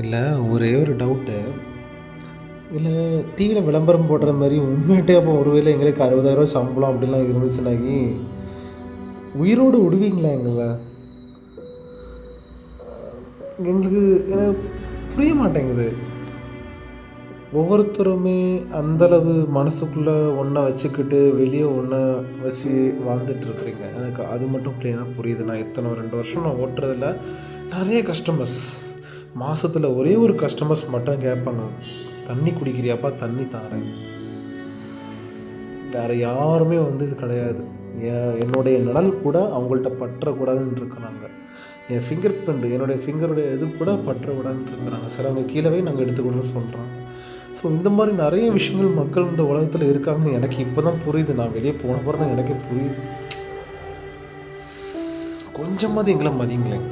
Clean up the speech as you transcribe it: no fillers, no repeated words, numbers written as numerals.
இல்லை, ஒரே ஒரு டவுட்டு. இல்லை, டிவியில் விளம்பரம் போடுற மாதிரி உண்மையிட்டே அப்போ ஒருவேளை எங்களுக்கு 60,000 சம்பளம் அப்படிலாம் இருந்துச்சுனாக்கி உயிரோடு விடுவீங்களா எங்களை? எங்களுக்கு எனக்கு புரிய மாட்டேங்குது. ஒவ்வொருத்தருமே அந்தளவு மனசுக்குள்ளே ஒன்றை வச்சுக்கிட்டு வெளியே ஒன்றை வச்சு வாழ்ந்துட்டுருக்குறீங்க. எனக்கு அது மட்டும் க்ளீனாக புரியுது. நான் இத்தனை 2 வருஷம் நான் ஓட்டுறதில்ல நிறைய கஸ்டமர்ஸ் மாதத்தில் ஒரே ஒரு கஸ்டமர்ஸ் மட்டும் கேட்பாங்க, தண்ணி குடிக்கிறியாப்பா, தண்ணி தாரேன். வேறு யாருமே இது கிடையாது. என்னுடைய நிழல் கூட அவங்கள்ட்ட பற்றக்கூடாதுன்னு இருக்கிறாங்க. என் ஃபிங்கர் பிரிண்ட், என்னுடைய ஃபிங்கருடைய இது கூட பற்றக்கூடாதுன்னு இருக்கிறாங்க. சிலவங்க கீழவே நாங்கள் எடுத்துக்கணும்னு சொல்கிறாங்க. ஸோ இந்த மாதிரி நிறைய விஷயங்கள் மக்கள் இந்த உலகத்தில் இருக்காங்கன்னு எனக்கு இப்போ தான் புரியுது. நான் வெளியே போன பிறகு தான் எனக்கே புரியுது. கொஞ்சமாவது எங்களை மதிங்களேன்.